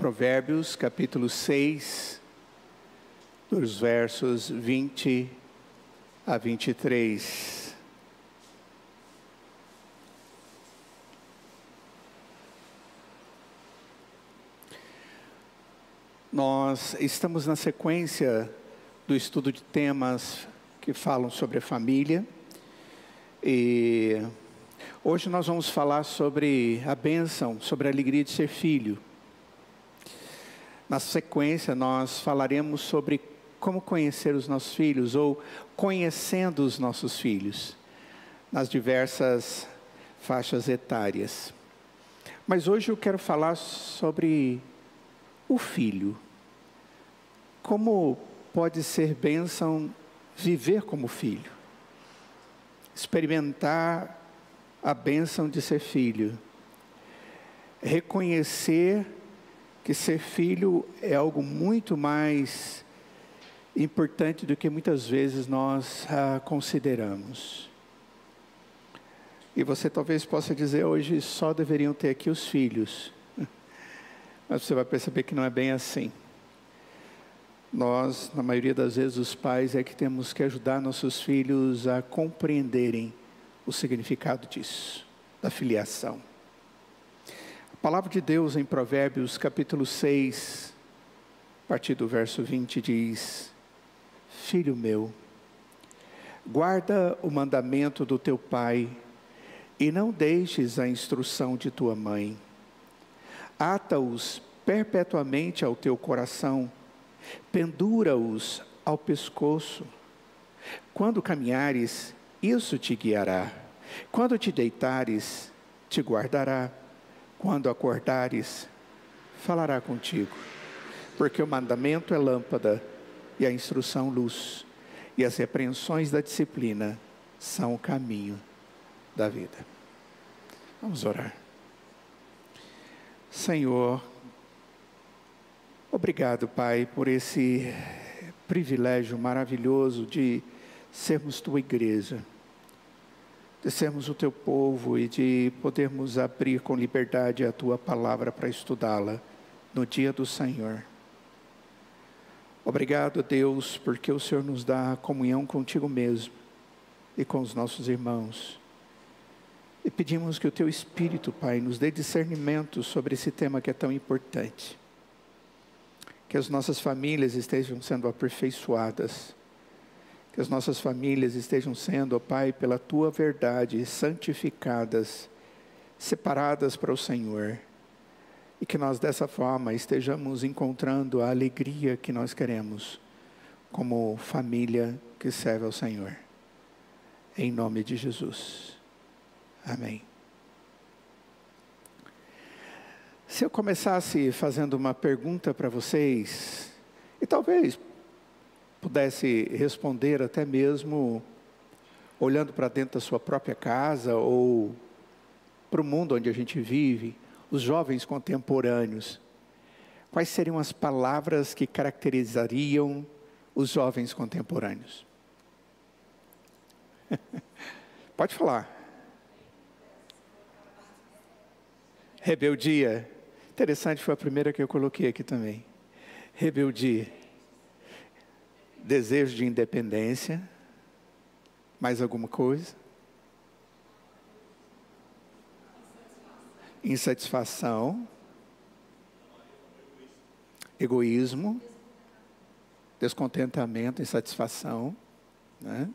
Provérbios, capítulo 6, dos versos 20 a 23. Nós estamos na sequência do estudo de temas que falam sobre a família. E hoje nós vamos falar sobre a bênção, sobre a alegria de ser filho. Na sequência nós falaremos sobre como conhecer os nossos filhos, ou conhecendo os nossos filhos, nas diversas faixas etárias. Mas hoje eu quero falar sobre o filho. Como pode ser bênção viver como filho? Experimentar a bênção de ser filho. Reconhecer que ser filho é algo muito mais importante do que muitas vezes nós consideramos. E você talvez possa dizer hoje, só deveriam ter aqui os filhos. Mas você vai perceber que não é bem assim. Nós, na maioria das vezes, os pais é que temos que ajudar nossos filhos a compreenderem o significado disso, da filiação. A palavra de Deus em Provérbios capítulo 6, a partir do verso 20 diz: Filho meu, guarda o mandamento do teu pai e não deixes a instrução de tua mãe. Ata-os perpetuamente ao teu coração, pendura-os ao pescoço. Quando caminhares, isso te guiará. Quando te deitares, te guardará. Quando acordares, falará contigo. Porque o mandamento é lâmpada e a instrução luz, e as repreensões da disciplina são o caminho da vida. Vamos orar. Senhor, obrigado, Pai, por esse privilégio maravilhoso de sermos tua igreja, de sermos o teu povo e de podermos abrir com liberdade a tua palavra para estudá-la no dia do Senhor. Obrigado, Deus, porque o Senhor nos dá a comunhão contigo mesmo e com os nossos irmãos. E pedimos que o teu Espírito, Pai, nos dê discernimento sobre esse tema que é tão importante. Que as nossas famílias estejam sendo aperfeiçoadas. Que as nossas famílias estejam sendo, ó Pai, pela tua verdade, santificadas, separadas para o Senhor. E que nós dessa forma estejamos encontrando a alegria que nós queremos, como família que serve ao Senhor. Em nome de Jesus. Amém. Se eu começasse fazendo uma pergunta para vocês, e talvez pudesse responder até mesmo olhando para dentro da sua própria casa ou para o mundo onde a gente vive, os jovens contemporâneos, quais seriam as palavras que caracterizariam os jovens contemporâneos? Pode falar. Rebeldia. Interessante, foi a primeira que eu coloquei aqui também. Rebeldia. Desejo de independência. Mais alguma coisa? Insatisfação. Egoísmo. Descontentamento, insatisfação, né?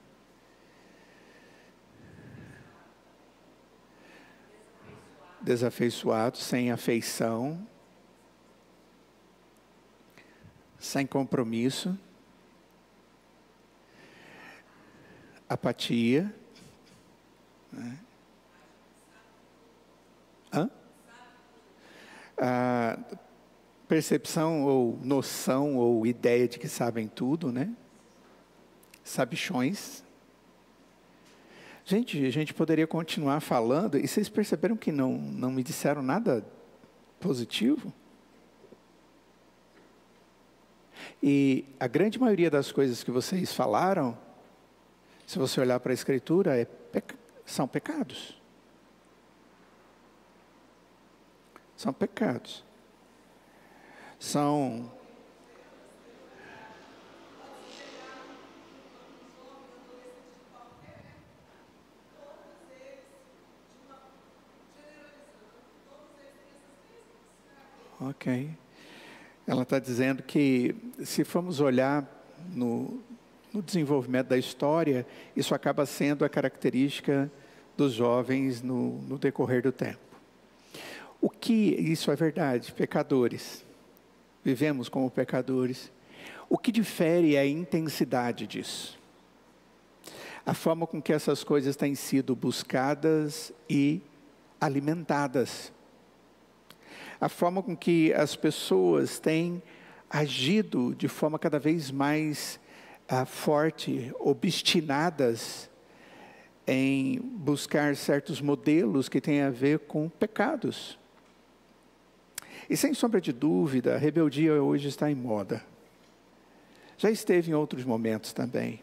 Desafeiçoado, sem afeição, sem compromisso, apatia, né? Percepção ou noção ou ideia de que sabem tudo, né? Sabichões. Gente, a gente poderia continuar falando, e vocês perceberam que não me disseram nada positivo? E a grande maioria das coisas que vocês falaram, se você olhar para a Escritura, são pecados. São pecados. São... Ok. Ela está dizendo que, se formos olhar no desenvolvimento da história, isso acaba sendo a característica dos jovens no decorrer do tempo. O que, isso é verdade, pecadores. Vivemos como pecadores. O que difere é a intensidade disso. A forma com que essas coisas têm sido buscadas e alimentadas. A forma com que as pessoas têm agido de forma cada vez mais forte, obstinadas em buscar certos modelos que têm a ver com pecados. E sem sombra de dúvida, a rebeldia hoje está em moda. Já esteve em outros momentos também.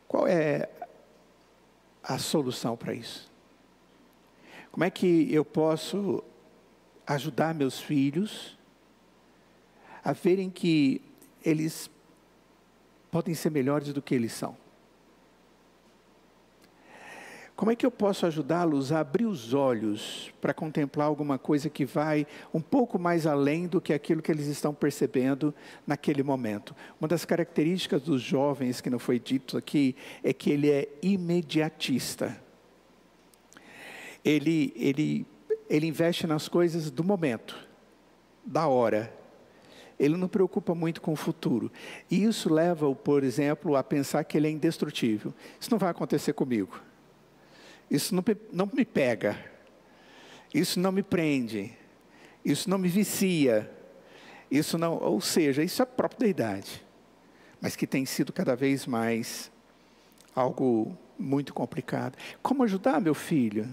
Qual é a solução para isso? Como é que eu posso ajudar meus filhos a verem que eles podem ser melhores do que eles são? Como é que eu posso ajudá-los a abrir os olhos para contemplar alguma coisa que vai um pouco mais além do que aquilo que eles estão percebendo naquele momento? Uma das características dos jovens, que não foi dito aqui, é que ele é imediatista. Ele investe nas coisas do momento, da hora. Ele não preocupa muito com o futuro. E isso leva-o, por exemplo, a pensar que ele é indestrutível. Isso não vai acontecer comigo. Isso não me pega. Isso não me prende. Isso não me vicia. Isso não, ou seja, isso é próprio da idade. Mas que tem sido cada vez mais algo muito complicado. Como ajudar meu filho?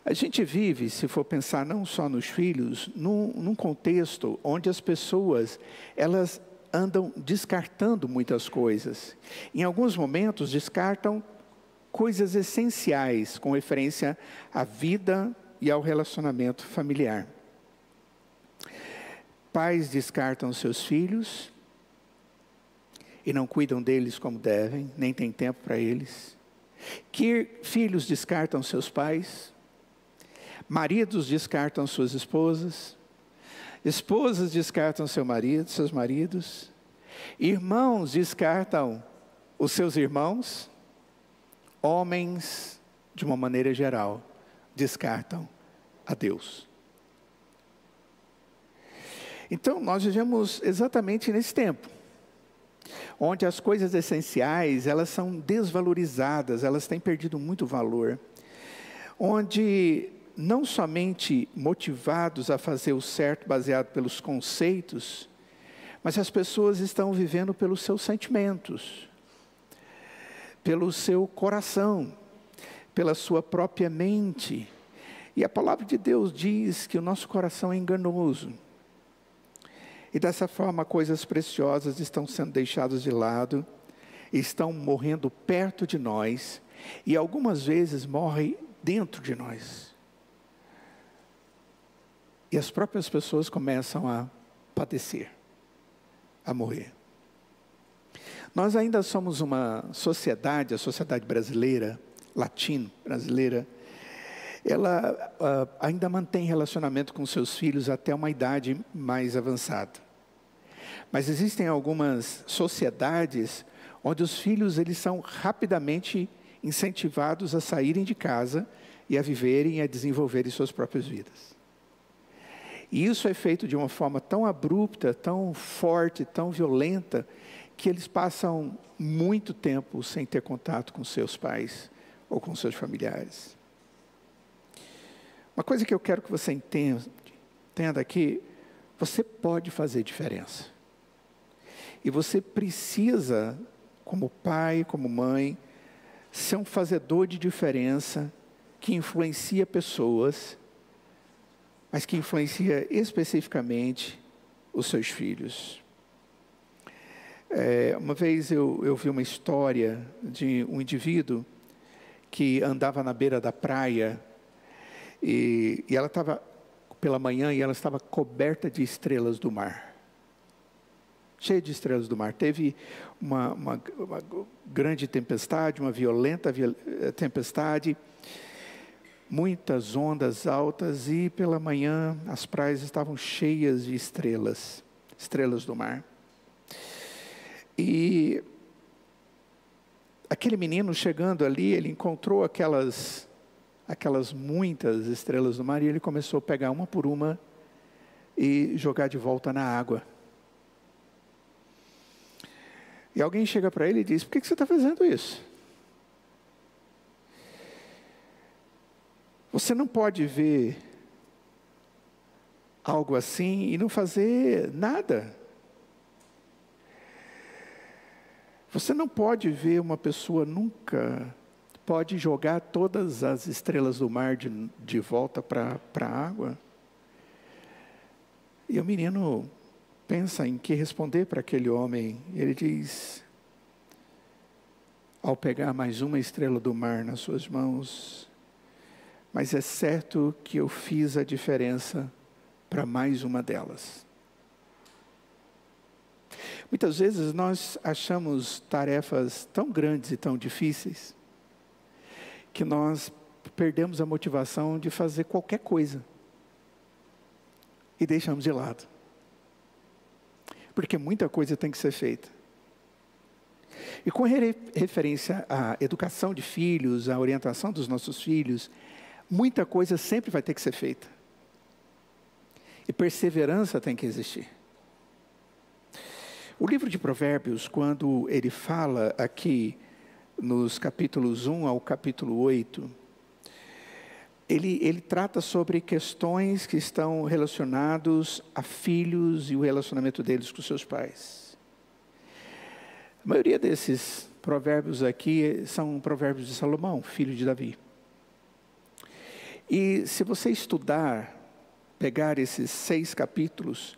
A gente vive, se for pensar não só nos filhos, num contexto onde as pessoas, elas andam descartando muitas coisas. Em alguns momentos, descartam coisas essenciais com referência à vida e ao relacionamento familiar. Pais descartam seus filhos e não cuidam deles como devem, nem têm tempo para eles. Que filhos descartam seus pais. Maridos descartam suas esposas. Esposas descartam seus maridos. Irmãos descartam os seus irmãos. Homens, de uma maneira geral, descartam a Deus. Então, nós vivemos exatamente nesse tempo, onde as coisas essenciais, elas são desvalorizadas, elas têm perdido muito valor, onde não somente motivados a fazer o certo baseado pelos conceitos, mas as pessoas estão vivendo pelos seus sentimentos, pelo seu coração, pela sua própria mente. E a palavra de Deus diz que o nosso coração é enganoso. E dessa forma, coisas preciosas estão sendo deixadas de lado, estão morrendo perto de nós, e algumas vezes morrem dentro de nós. E as próprias pessoas começam a padecer, a morrer. Nós ainda somos uma sociedade, a sociedade brasileira, latino-brasileira, ela ainda mantém relacionamento com seus filhos até uma idade mais avançada. Mas existem algumas sociedades onde os filhos, eles são rapidamente incentivados a saírem de casa e a viverem e a desenvolverem suas próprias vidas. E isso é feito de uma forma tão abrupta, tão forte, tão violenta, que eles passam muito tempo sem ter contato com seus pais ou com seus familiares. Uma coisa que eu quero que você entenda aqui, você pode fazer diferença. E você precisa, como pai, como mãe, ser um fazedor de diferença que influencia pessoas, mas que influencia especificamente os seus filhos. Uma vez eu vi uma história de um indivíduo que andava na beira da praia e ela estava pela manhã e ela estava coberta de estrelas do mar. Cheia de estrelas do mar. Teve uma grande tempestade, uma violenta tempestade, muitas ondas altas, e pela manhã as praias estavam cheias de estrelas do mar. E aquele menino chegando ali, ele encontrou aquelas muitas estrelas do mar, e ele começou a pegar uma por uma e jogar de volta na água. E alguém chega para ele e diz: por que você está fazendo isso? Você não pode ver algo assim e não fazer nada. Você não pode ver uma pessoa nunca pode jogar todas as estrelas do mar de volta para a água. E o menino pensa em que responder para aquele homem. Ele diz: ao pegar mais uma estrela do mar nas suas mãos, mas é certo que eu fiz a diferença para mais uma delas. Muitas vezes nós achamos tarefas tão grandes e tão difíceis que nós perdemos a motivação de fazer qualquer coisa e deixamos de lado, porque muita coisa tem que ser feita. E com referência à educação de filhos, à orientação dos nossos filhos, muita coisa sempre vai ter que ser feita. E perseverança tem que existir. O livro de Provérbios, quando ele fala aqui nos capítulos 1 ao capítulo 8, ele trata sobre questões que estão relacionados a filhos e o relacionamento deles com seus pais. A maioria desses provérbios aqui são provérbios de Salomão, filho de Davi. E se você estudar, pegar esses 6 capítulos,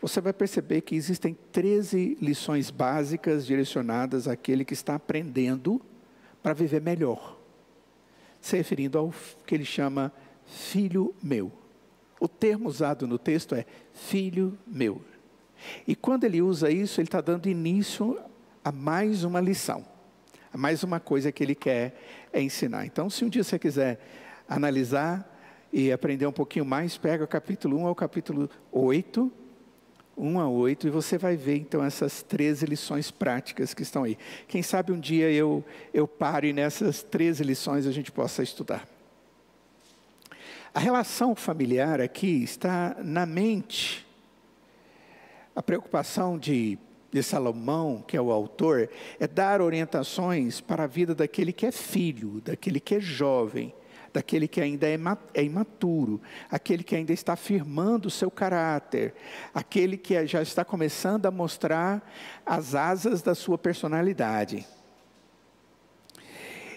você vai perceber que existem 13 lições básicas direcionadas àquele que está aprendendo para viver melhor, se referindo ao que ele chama filho meu. O termo usado no texto é filho meu. E quando ele usa isso, ele está dando início a mais uma lição, a mais uma coisa que ele quer ensinar. Então, se um dia você quiser analisar e aprender um pouquinho mais, pega o capítulo 1 ao capítulo 8, 1 a 8, e você vai ver então essas 13 lições práticas que estão aí. Quem sabe um dia eu pare nessas 13 lições e a gente possa estudar. A relação familiar aqui está na mente. A preocupação de Salomão, que é o autor, é dar orientações para a vida daquele que é filho, daquele que é jovem, daquele que ainda é imaturo, aquele que ainda está firmando o seu caráter, aquele que já está começando a mostrar as asas da sua personalidade.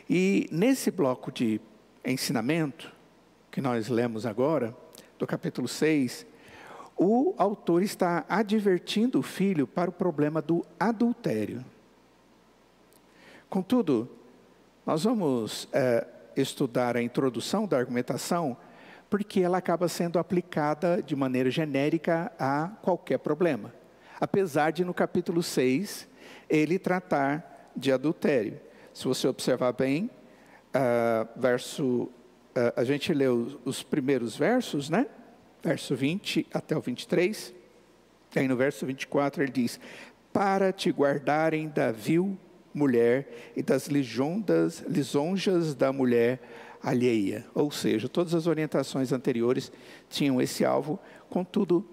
E nesse bloco de ensinamento, que nós lemos agora, do capítulo 6, o autor está advertindo o filho para o problema do adultério. Contudo, nós vamos estudar a introdução da argumentação, porque ela acaba sendo aplicada de maneira genérica a qualquer problema. Apesar de no capítulo 6, ele tratar de adultério. Se você observar bem, a gente leu os primeiros versos, né? Verso 20 até o 23. E aí no verso 24 ele diz: para te guardarem da vil mulher e das lisonjas da mulher alheia. Ou seja, todas as orientações anteriores tinham esse alvo, contudo,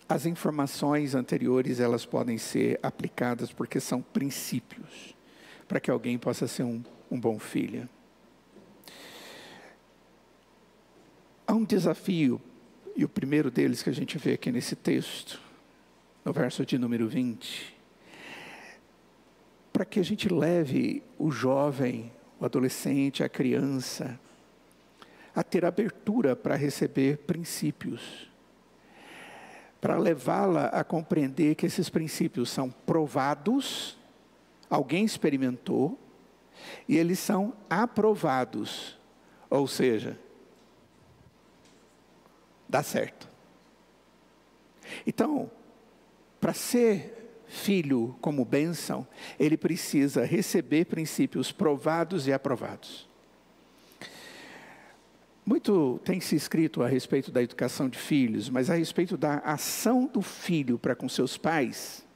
as informações anteriores, elas podem ser aplicadas porque são princípios, para que alguém possa ser um bom filho. Há um desafio, e o primeiro deles que a gente vê aqui nesse texto, no verso de número 20, para que a gente leve o jovem, o adolescente, a criança, a ter abertura para receber princípios, para levá-la a compreender que esses princípios são provados, alguém experimentou, e eles são aprovados, ou seja, dá certo. Então, para ser filho como bênção, ele precisa receber princípios provados e aprovados. Muito tem se escrito a respeito da educação de filhos, mas a respeito da ação do filho para com seus pais,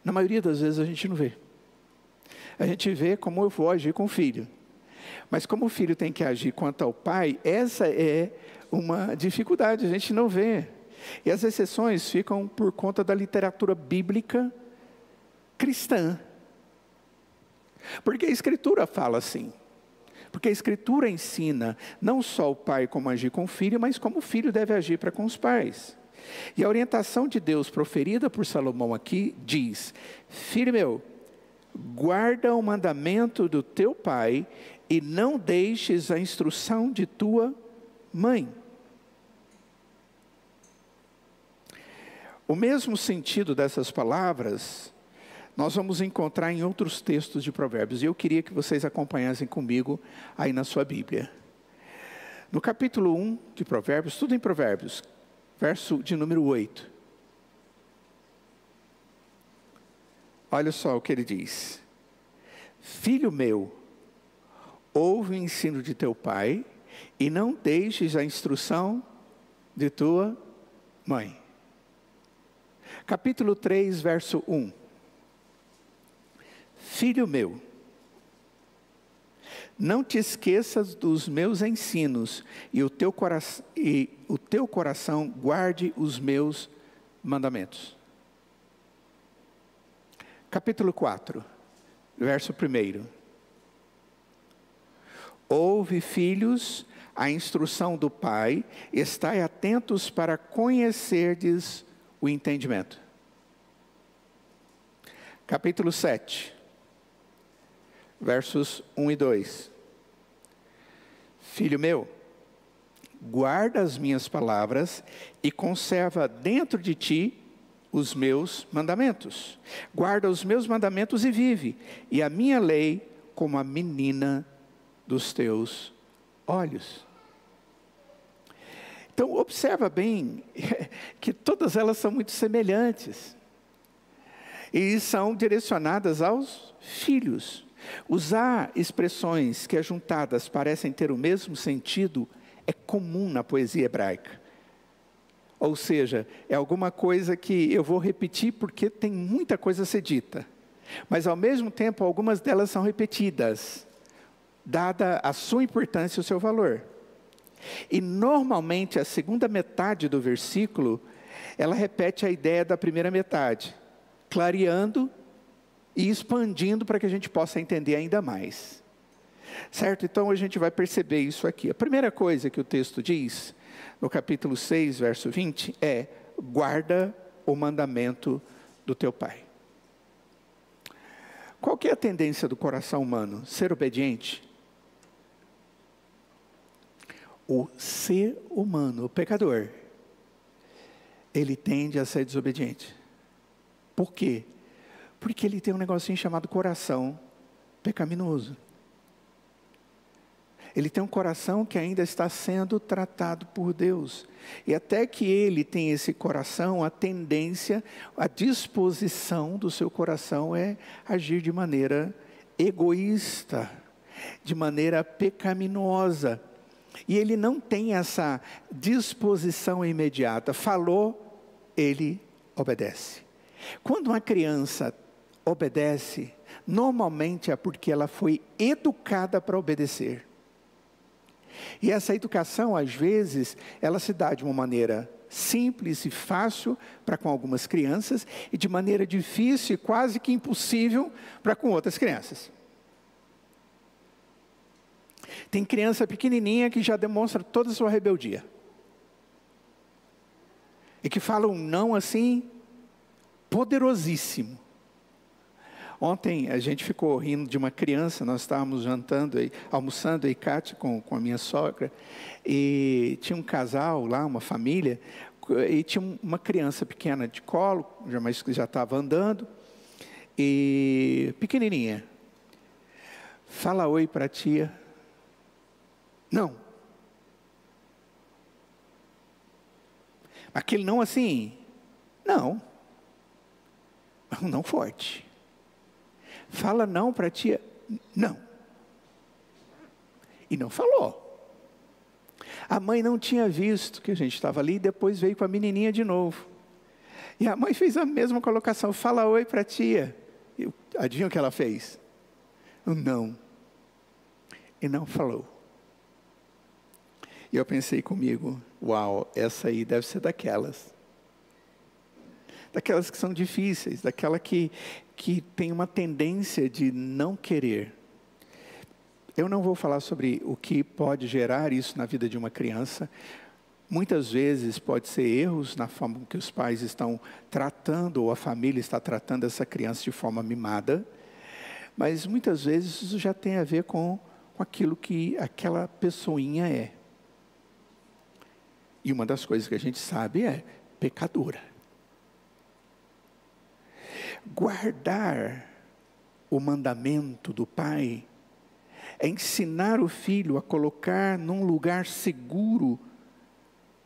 na maioria das vezes a gente não vê. A gente vê como eu vou agir com o filho. Mas como o filho tem que agir quanto ao pai, essa é uma dificuldade, a gente não vê. E as exceções ficam por conta da literatura bíblica cristã. Porque a Escritura fala assim. Porque a Escritura ensina não só o pai como agir com o filho, mas como o filho deve agir para com os pais. E a orientação de Deus proferida por Salomão aqui diz: filho meu, guarda o mandamento do teu pai e não deixes a instrução de tua mãe. O mesmo sentido dessas palavras nós vamos encontrar em outros textos de Provérbios. E eu queria que vocês acompanhassem comigo aí na sua Bíblia. No capítulo 1 de Provérbios, tudo em Provérbios, verso de número 8. Olha só o que ele diz: filho meu, ouve o ensino de teu pai e não deixes a instrução de tua mãe. Capítulo 3, verso 1. Filho meu, não te esqueças dos meus ensinos e o teu coração guarde os meus mandamentos. Capítulo 4, verso 1. Ouve, filhos, a instrução do pai, estai atentos para conhecerdes o entendimento. Capítulo 7, versos 1 e 2. Filho meu, guarda as minhas palavras e conserva dentro de ti os meus mandamentos. Guarda os meus mandamentos e vive, e a minha lei como a menina dos teus olhos. Então, observa bem que todas elas são muito semelhantes. E são direcionadas aos filhos. Usar expressões que ajuntadas parecem ter o mesmo sentido é comum na poesia hebraica. Ou seja, é alguma coisa que eu vou repetir porque tem muita coisa a ser dita. Mas ao mesmo tempo, algumas delas são repetidas, dada a sua importância e o seu valor. E normalmente a segunda metade do versículo, ela repete a ideia da primeira metade, clareando e expandindo para que a gente possa entender ainda mais. Certo? Então a gente vai perceber isso aqui. A primeira coisa que o texto diz, no capítulo 6, verso 20, é: guarda o mandamento do teu pai. Qual que é a tendência do coração humano? Ser obediente? O ser humano, o pecador, ele tende a ser desobediente. Por quê? Porque ele tem um negocinho chamado coração pecaminoso. Ele tem um coração que ainda está sendo tratado por Deus. E até que ele tem esse coração, a tendência, a disposição do seu coração é agir de maneira egoísta, de maneira pecaminosa. E ele não tem essa disposição imediata. Falou, ele obedece. Quando uma criança obedece, normalmente é porque ela foi educada para obedecer. E essa educação, às vezes, ela se dá de uma maneira simples e fácil para com algumas crianças, e de maneira difícil e quase que impossível para com outras crianças. Tem criança pequenininha que já demonstra toda a sua rebeldia. E que fala um não assim, poderosíssimo. Ontem a gente ficou rindo de uma criança, nós estávamos almoçando aí, Cátia, com a minha sogra, e tinha um casal lá, uma família, e tinha uma criança pequena de colo, mas que já estava andando, e pequenininha. Fala oi para a tia. Não. Aquele não assim, não. Um não forte. Fala não para a tia, não. E não falou. A mãe não tinha visto que a gente estava ali, e depois veio com a menininha de novo. E a mãe fez a mesma colocação, fala oi para a tia. Adivinha o que ela fez? Não. E não falou. E eu pensei comigo, uau, essa aí deve ser daquelas. Daquelas que são difíceis, daquela que tem uma tendência de não querer. Eu não vou falar sobre o que pode gerar isso na vida de uma criança. Muitas vezes pode ser erros na forma que os pais estão tratando, ou a família está tratando essa criança de forma mimada. Mas muitas vezes isso já tem a ver com aquilo que aquela pessoinha é. E uma das coisas que a gente sabe é pecadora. Guardar o mandamento do pai é ensinar o filho a colocar num lugar seguro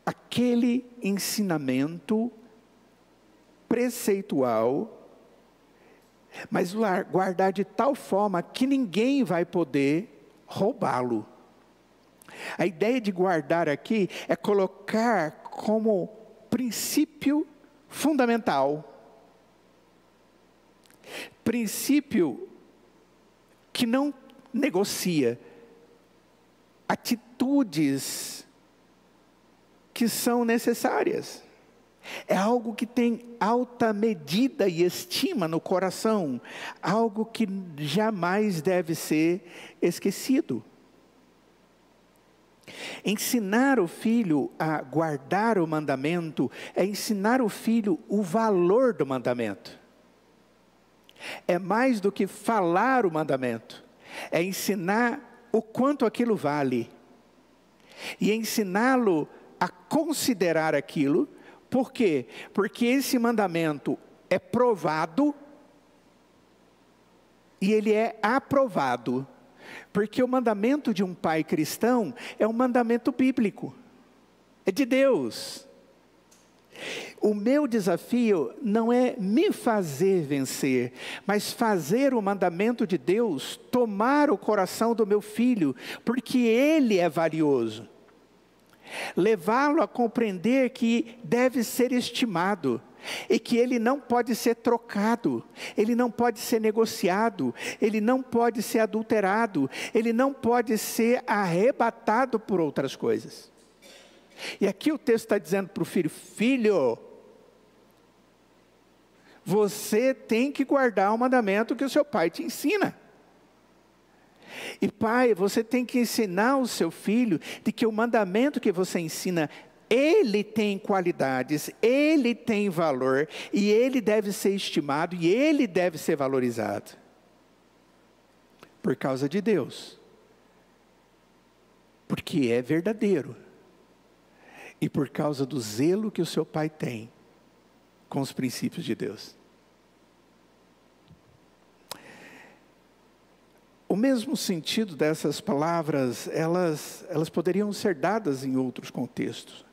aquele ensinamento preceitual, mas guardar de tal forma que ninguém vai poder roubá-lo. A ideia de guardar aqui é colocar como princípio fundamental. Princípio que não negocia. Atitudes que são necessárias. É algo que tem alta medida e estima no coração. Algo que jamais deve ser esquecido. Ensinar o filho a guardar o mandamento é ensinar o filho o valor do mandamento. É mais do que falar o mandamento. É ensinar o quanto aquilo vale. E ensiná-lo a considerar aquilo. Por quê? Porque esse mandamento é provado e ele é aprovado. Porque o mandamento de um pai cristão é um mandamento bíblico. É de Deus. O meu desafio não é me fazer vencer, mas fazer o mandamento de Deus tomar o coração do meu filho, porque ele é valioso. Levá-lo a compreender que deve ser estimado, e que ele não pode ser trocado, ele não pode ser negociado, ele não pode ser adulterado, ele não pode ser arrebatado por outras coisas. E aqui o texto está dizendo para o filho, filho, você tem que guardar o mandamento que o seu pai te ensina. E pai, você tem que ensinar o seu filho de que o mandamento que você ensina, ele tem qualidades, ele tem valor, e ele deve ser estimado, e ele deve ser valorizado. Por causa de Deus. Porque é verdadeiro. E por causa do zelo que o seu pai tem com os princípios de Deus. O mesmo sentido dessas palavras, elas poderiam ser dadas em outros contextos.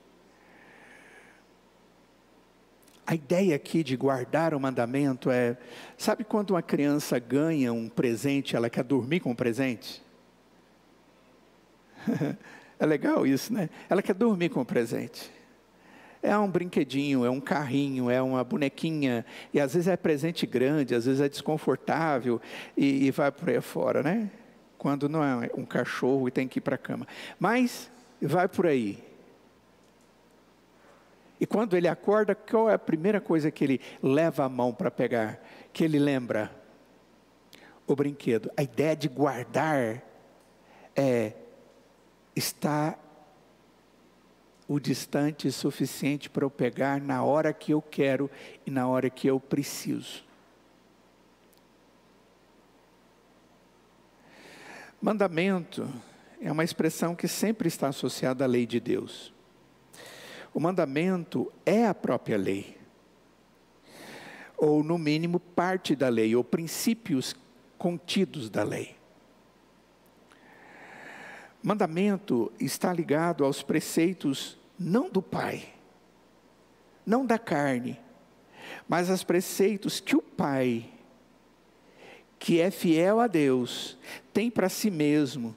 A ideia aqui de guardar o mandamento é, sabe quando uma criança ganha um presente, ela quer dormir com o presente? É legal isso, né? Ela quer dormir com o presente. É um brinquedinho, é um carrinho, é uma bonequinha, e às vezes é presente grande, às vezes é desconfortável, e vai por aí fora, né? Quando não é um cachorro e tem que ir para a cama. Mas vai por aí. E quando ele acorda, qual é a primeira coisa que ele leva a mão para pegar? Que ele lembra? O brinquedo. A ideia de guardar está o distante suficiente para eu pegar na hora que eu quero e na hora que eu preciso. Mandamento é uma expressão que sempre está associada à lei de Deus. O mandamento é a própria lei. Ou, no mínimo, parte da lei, ou princípios contidos da lei. Mandamento está ligado aos preceitos não do pai, não da carne, mas os preceitos que o Pai, que é fiel a Deus, tem para si mesmo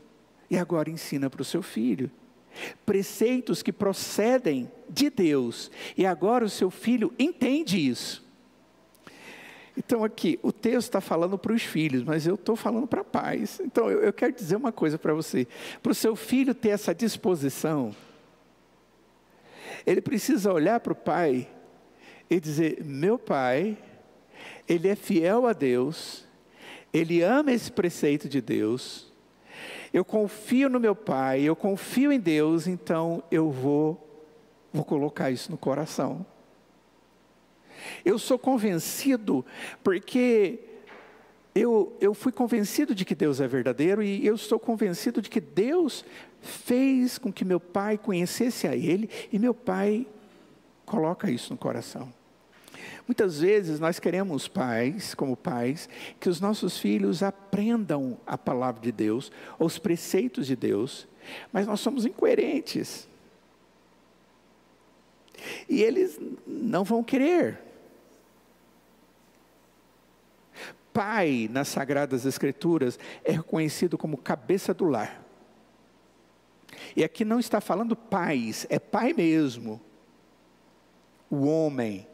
e agora ensina para o seu filho. Preceitos que procedem de Deus e agora o seu filho entende isso. Então aqui, o texto está falando para os filhos, mas eu estou falando para pais. Então eu quero dizer uma coisa para você. Para o seu filho ter essa disposição, ele precisa olhar para o pai e dizer: meu pai, ele é fiel a Deus, ele ama esse preceito de Deus, eu confio no meu pai, eu confio em Deus, então eu vou colocar isso no coração. Eu sou convencido, porque eu fui convencido de que Deus é verdadeiro, e eu estou convencido de que Deus fez com que meu pai conhecesse a Ele, e meu pai coloca isso no coração. Muitas vezes nós queremos pais, como pais, que os nossos filhos aprendam a palavra de Deus, os preceitos de Deus, mas nós somos incoerentes. E eles não vão querer. Pai, nas Sagradas Escrituras, é reconhecido como cabeça do lar. E aqui não está falando pais, é pai mesmo. O homem.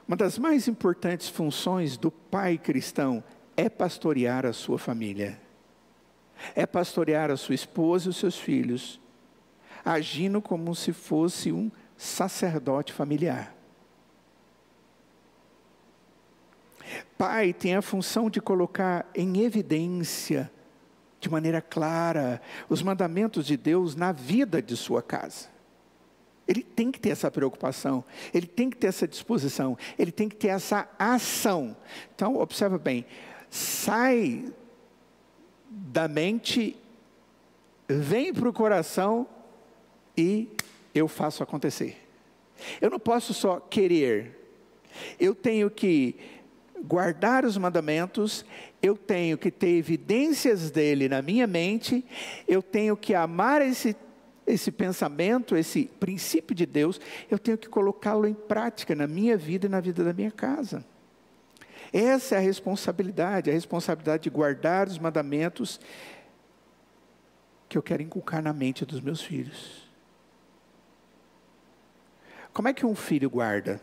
Uma das mais importantes funções do pai cristão é pastorear a sua família. É pastorear a sua esposa e os seus filhos, agindo como se fosse um sacerdote familiar. Pai tem a função de colocar em evidência, de maneira clara, os mandamentos de Deus na vida de sua casa. Ele tem que ter essa preocupação, ele tem que ter essa disposição, ele tem que ter essa ação. Então, observa bem, sai da mente, vem para o coração e eu faço acontecer. Eu não posso só querer, eu tenho que guardar os mandamentos, eu tenho que ter evidências dele na minha mente, eu tenho que amar esse pensamento, esse princípio de Deus, eu tenho que colocá-lo em prática na minha vida e na vida da minha casa. Essa é a responsabilidade de guardar os mandamentos que eu quero inculcar na mente dos meus filhos. Como é que um filho guarda?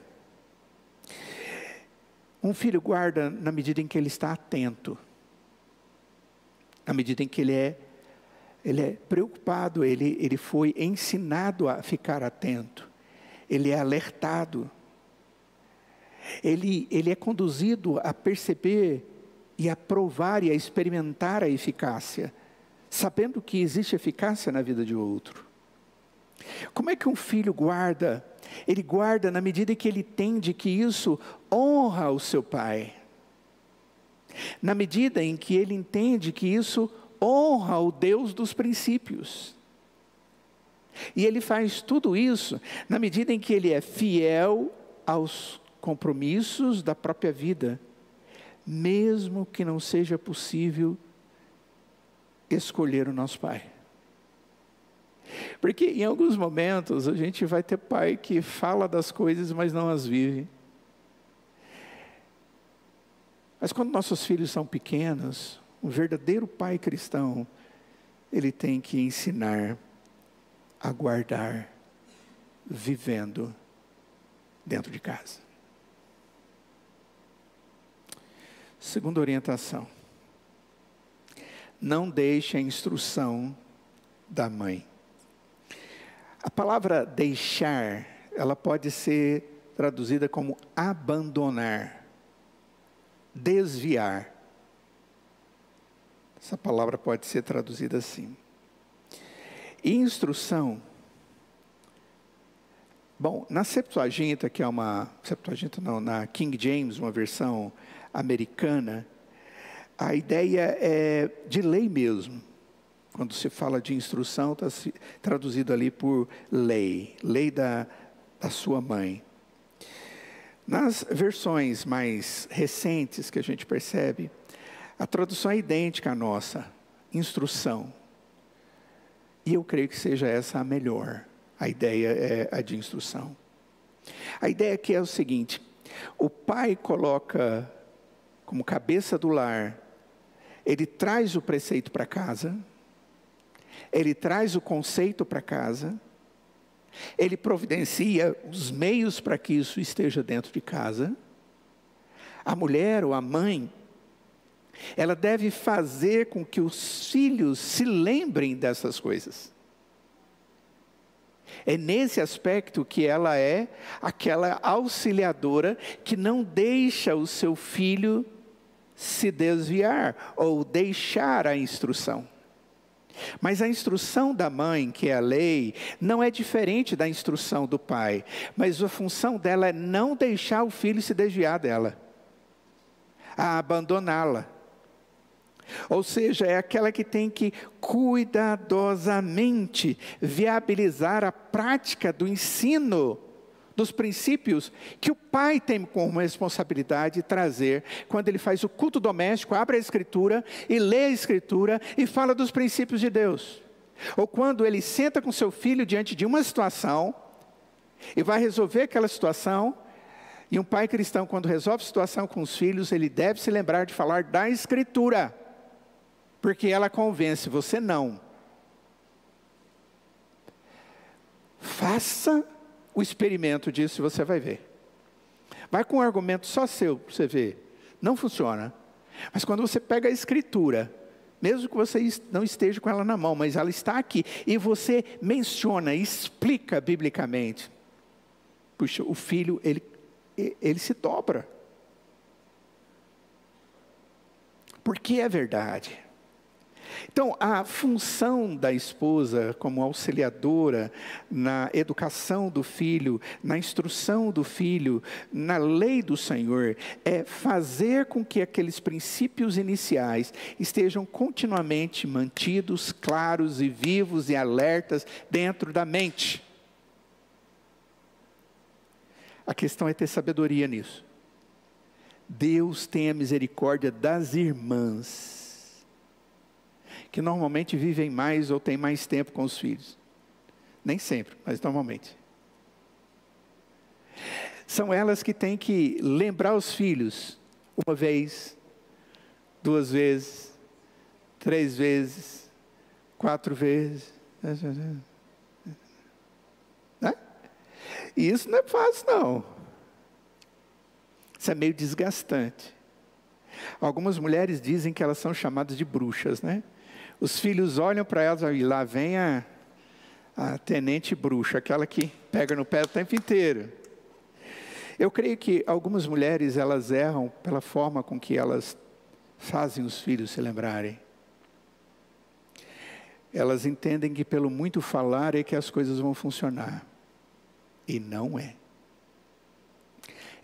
Um filho guarda na medida em que ele está atento, na medida em que ele é preocupado, ele foi ensinado a ficar atento, ele é alertado, ele é conduzido a perceber e a provar e a experimentar a eficácia, sabendo que existe eficácia na vida de outro. Como é que um filho guarda? Ele guarda na medida em que ele entende que isso honra o seu pai, na medida em que ele entende que isso honra o Deus dos princípios. E ele faz tudo isso na medida em que ele é fiel aos compromissos da própria vida, mesmo que não seja possível escolher o nosso pai. Porque em alguns momentos a gente vai ter pai que fala das coisas, mas não as vive. Mas quando nossos filhos são pequenos, um verdadeiro pai cristão, ele tem que ensinar a guardar, vivendo dentro de casa. Segunda orientação: não deixe a instrução da mãe. A palavra deixar, ela pode ser traduzida como abandonar, desviar. Essa palavra pode ser traduzida assim. E instrução, bom, na Septuaginta, que é na King James, uma versão americana, a ideia é de lei mesmo. Quando se fala de instrução, está traduzido ali por lei da sua mãe. Nas versões mais recentes que a gente percebe, a tradução é idêntica à nossa, instrução. E eu creio que seja essa a melhor. A ideia é a de instrução. A ideia aqui é o seguinte: o pai coloca como cabeça do lar, ele traz o preceito para casa, ele traz o conceito para casa, ele providencia os meios para que isso esteja dentro de casa. A mulher ou a mãe, ela deve fazer com que os filhos se lembrem dessas coisas. É nesse aspecto que ela é aquela auxiliadora que não deixa o seu filho se desviar ou deixar a instrução. Mas a instrução da mãe, que é a lei, não é diferente da instrução do pai. Mas a função dela é não deixar o filho se desviar dela, a abandoná-la. Ou seja, é aquela que tem que cuidadosamente viabilizar a prática do ensino dos princípios que o pai tem como responsabilidade trazer quando ele faz o culto doméstico, abre a Escritura e lê a Escritura e fala dos princípios de Deus. Ou quando ele senta com seu filho diante de uma situação e vai resolver aquela situação. E um pai cristão, quando resolve a situação com os filhos, ele deve se lembrar de falar da Escritura, porque ela convence, você não. Faça o experimento disso e você vai ver. Vai com um argumento só seu, para você ver. Não funciona. Mas quando você pega a Escritura, mesmo que você não esteja com ela na mão, mas ela está aqui, e você menciona, explica biblicamente, puxa, o filho, ele se dobra. Porque é verdade. Então, a função da esposa como auxiliadora na educação do filho, na instrução do filho, na lei do Senhor, é fazer com que aqueles princípios iniciais estejam continuamente mantidos, claros e vivos e alertas dentro da mente. A questão é ter sabedoria nisso. Deus tem a misericórdia das irmãs, que normalmente vivem mais ou têm mais tempo com os filhos. Nem sempre, mas normalmente. São elas que têm que lembrar os filhos, uma vez, 2 vezes, 3 vezes, 4 vezes. Né? E isso não é fácil, não. Isso é meio desgastante. Algumas mulheres dizem que elas são chamadas de bruxas, né? Os filhos olham para elas e lá vem a tenente bruxa, aquela que pega no pé o tempo inteiro. Eu creio que algumas mulheres, elas erram pela forma com que elas fazem os filhos se lembrarem. Elas entendem que pelo muito falar é que as coisas vão funcionar. E não é.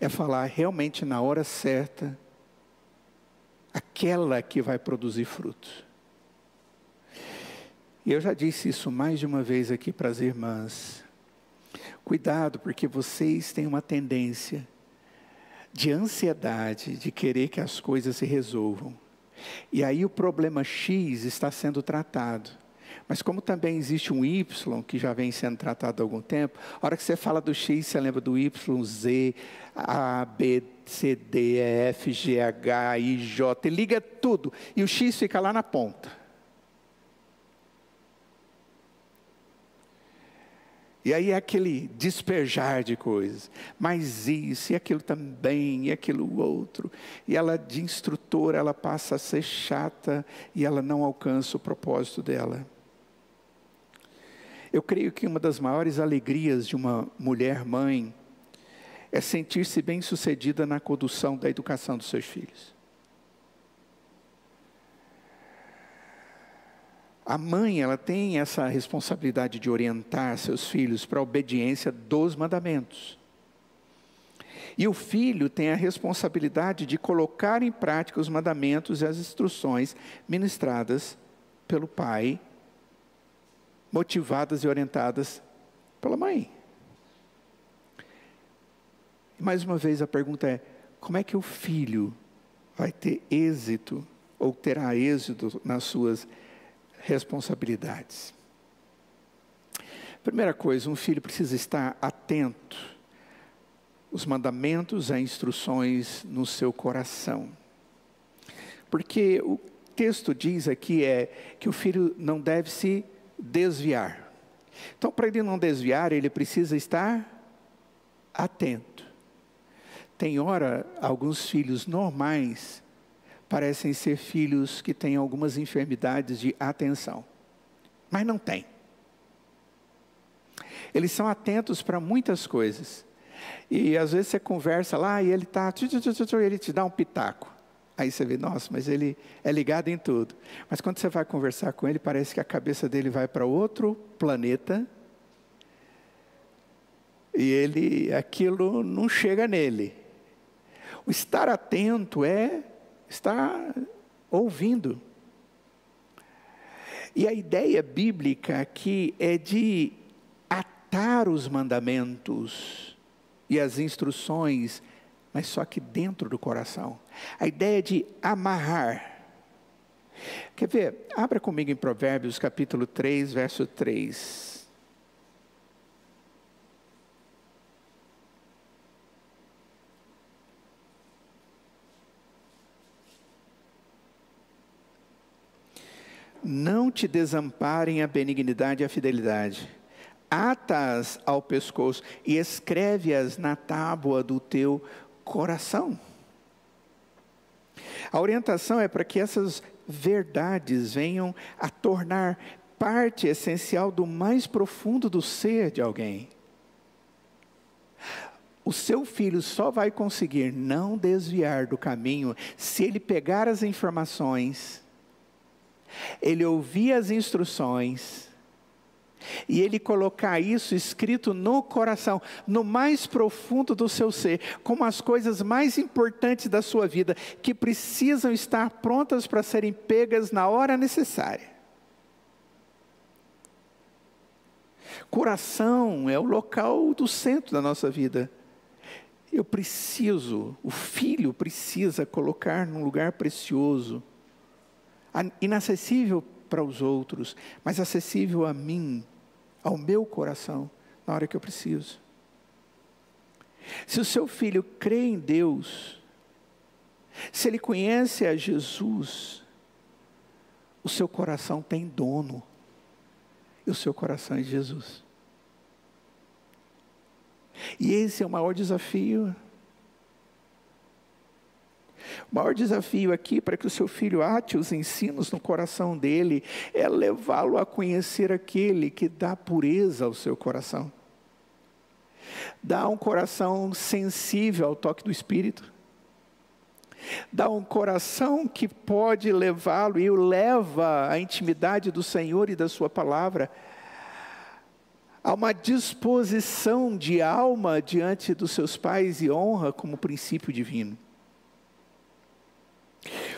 É falar realmente na hora certa, aquela que vai produzir frutos. E eu já disse isso mais de uma vez aqui para as irmãs. Cuidado, porque vocês têm uma tendência de ansiedade, de querer que as coisas se resolvam. E aí o problema X está sendo tratado. Mas como também existe um Y, que já vem sendo tratado há algum tempo, a hora que você fala do X, você lembra do Y, Z, A, B, C, D, E, F, G, H, I, J, liga tudo. E o X fica lá na ponta. E aí é aquele despejar de coisas, mas isso, e aquilo também, e aquilo outro. E ela de instrutora, ela passa a ser chata, e ela não alcança o propósito dela. Eu creio que uma das maiores alegrias de uma mulher mãe, é sentir-se bem-sucedida na condução da educação dos seus filhos. A mãe, ela tem essa responsabilidade de orientar seus filhos para a obediência dos mandamentos. E o filho tem a responsabilidade de colocar em prática os mandamentos e as instruções ministradas pelo pai, motivadas e orientadas pela mãe. E mais uma vez a pergunta é, como é que o filho vai ter êxito, ou terá êxito nas suas responsabilidades? Primeira coisa, um filho precisa estar atento os mandamentos, as instruções no seu coração. Porque o texto diz aqui que o filho não deve se desviar. Então, para ele não desviar, ele precisa estar atento. Tem hora, alguns filhos normais parecem ser filhos que têm algumas enfermidades de atenção, mas não tem. Eles são atentos para muitas coisas. E às vezes você conversa lá e ele ele te dá um pitaco. Aí você vê, nossa, mas ele é ligado em tudo. Mas quando você vai conversar com ele, parece que a cabeça dele vai para outro planeta. E aquilo não chega nele. O estar atento é estar ouvindo. E a ideia bíblica aqui é de atar os mandamentos e as instruções, mas só que dentro do coração. A ideia de amarrar. Quer ver? Abra comigo em Provérbios capítulo 3, verso 3. Não te desamparem a benignidade e a fidelidade. Ata-as ao pescoço e escreve-as na tábua do teu coração. A orientação é para que essas verdades venham a tornar parte essencial do mais profundo do ser de alguém. O seu filho só vai conseguir não desviar do caminho se ele pegar as informações, ele ouvir as instruções, e ele colocar isso escrito no coração, no mais profundo do seu ser, como as coisas mais importantes da sua vida, que precisam estar prontas para serem pegas na hora necessária. Coração é o local do centro da nossa vida. O filho precisa colocar num lugar precioso, inacessível para os outros, mas acessível a mim, ao meu coração, na hora que eu preciso. Se o seu filho crê em Deus, se ele conhece a Jesus, o seu coração tem dono, e o seu coração é de Jesus. E esse é o maior desafio. O maior desafio aqui para que o seu filho ate os ensinos no coração dele é levá-lo a conhecer aquele que dá pureza ao seu coração. Dá um coração sensível ao toque do Espírito. Dá um coração que pode levá-lo e o leva à intimidade do Senhor e da sua palavra. Há uma disposição de alma diante dos seus pais e honra como princípio divino.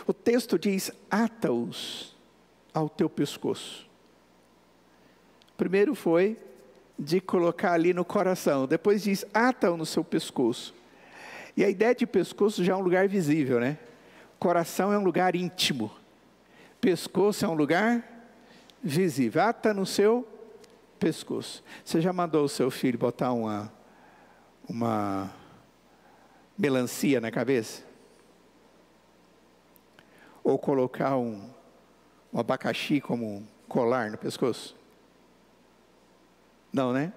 O texto diz, ata-os ao teu pescoço. Primeiro foi de colocar ali no coração, depois diz, ata-o no seu pescoço. E a ideia de pescoço já é um lugar visível, né? Coração é um lugar íntimo. Pescoço é um lugar visível. Ata no seu pescoço. Você já mandou o seu filho botar uma melancia na cabeça? Ou colocar um abacaxi como um colar no pescoço? Não, né?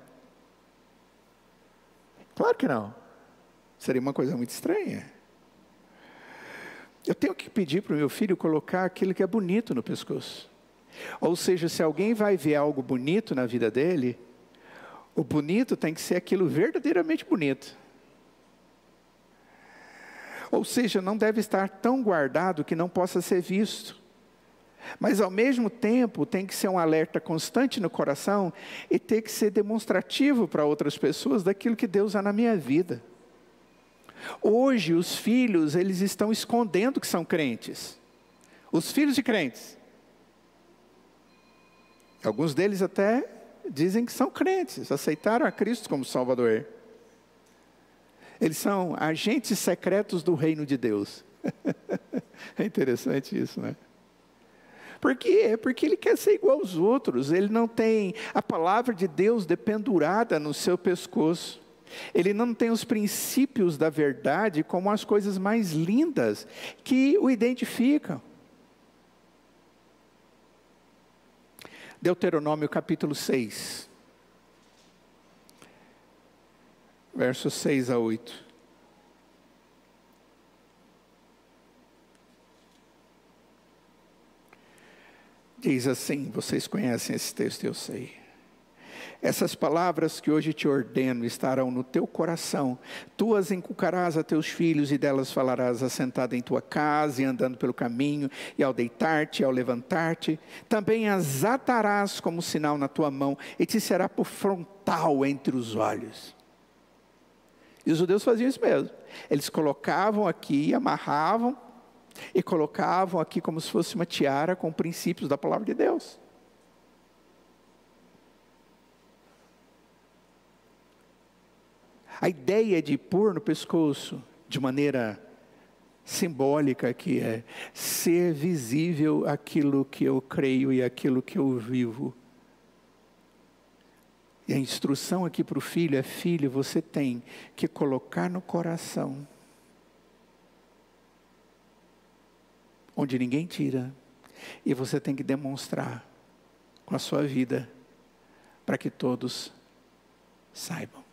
Claro que não. Seria uma coisa muito estranha. Eu tenho que pedir para o meu filho colocar aquilo que é bonito no pescoço. Ou seja, se alguém vai ver algo bonito na vida dele, o bonito tem que ser aquilo verdadeiramente bonito. Ou seja, não deve estar tão guardado que não possa ser visto. Mas ao mesmo tempo tem que ser um alerta constante no coração e ter que ser demonstrativo para outras pessoas daquilo que Deus há na minha vida. Hoje os filhos, eles estão escondendo que são crentes. Os filhos de crentes. Alguns deles até dizem que são crentes, aceitaram a Cristo como Salvador. Eles são agentes secretos do reino de Deus. É interessante isso, né? Por quê? Porque ele quer ser igual aos outros. Ele não tem a palavra de Deus dependurada no seu pescoço. Ele não tem os princípios da verdade como as coisas mais lindas que o identificam. Deuteronômio capítulo 6, versos 6 a 8. Diz assim, vocês conhecem esse texto, eu sei. Essas palavras que hoje te ordeno estarão no teu coração. Tu as inculcarás a teus filhos e delas falarás assentado em tua casa e andando pelo caminho, e ao deitar-te e ao levantar-te. Também as atarás como sinal na tua mão e te será por frontal entre os olhos. E os judeus faziam isso mesmo. Eles colocavam aqui, amarravam e colocavam aqui como se fosse uma tiara com princípios da palavra de Deus. A ideia de pôr no pescoço, de maneira simbólica, que é ser visível aquilo que eu creio e aquilo que eu vivo. E a instrução aqui para o filho é: filho, você tem que colocar no coração, onde ninguém tira, e você tem que demonstrar com a sua vida, para que todos saibam.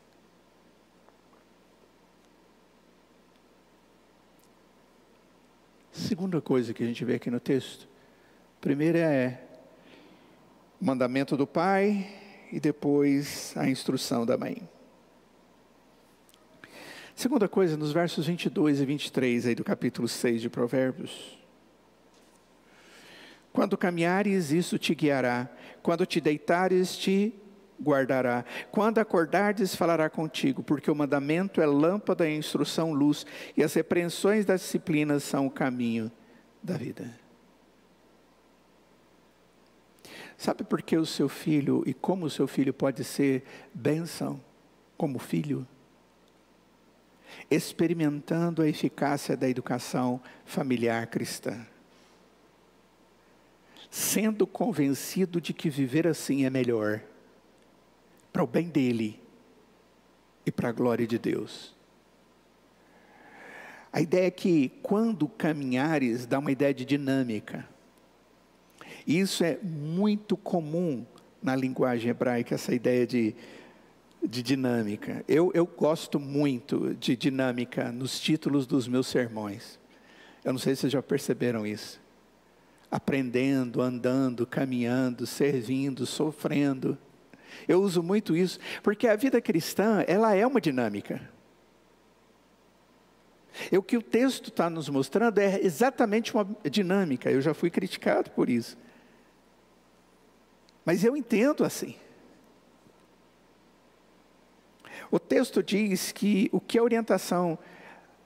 Segunda coisa que a gente vê aqui no texto. Primeira é o mandamento do pai e depois a instrução da mãe. Segunda coisa, nos versos 22 e 23 aí do capítulo 6 de Provérbios. Quando caminhares, isso te guiará. Quando te deitares, te guardará. Quando acordares, falará contigo, porque o mandamento é lâmpada e a instrução luz, e as repreensões das disciplinas são o caminho da vida. Sabe por que o seu filho, e como o seu filho pode ser bênção como filho? Experimentando a eficácia da educação familiar cristã. Sendo convencido de que viver assim é melhor, para o bem dele e para a glória de Deus. A ideia é que quando caminhares, dá uma ideia de dinâmica. Isso é muito comum na linguagem hebraica, essa ideia de dinâmica. Eu gosto muito de dinâmica nos títulos dos meus sermões. Eu não sei se vocês já perceberam isso. Aprendendo, andando, caminhando, servindo, sofrendo. Eu uso muito isso, porque a vida cristã, ela é uma dinâmica. E o que o texto está nos mostrando é exatamente uma dinâmica. Eu já fui criticado por isso. Mas eu entendo assim. O texto diz que o que a orientação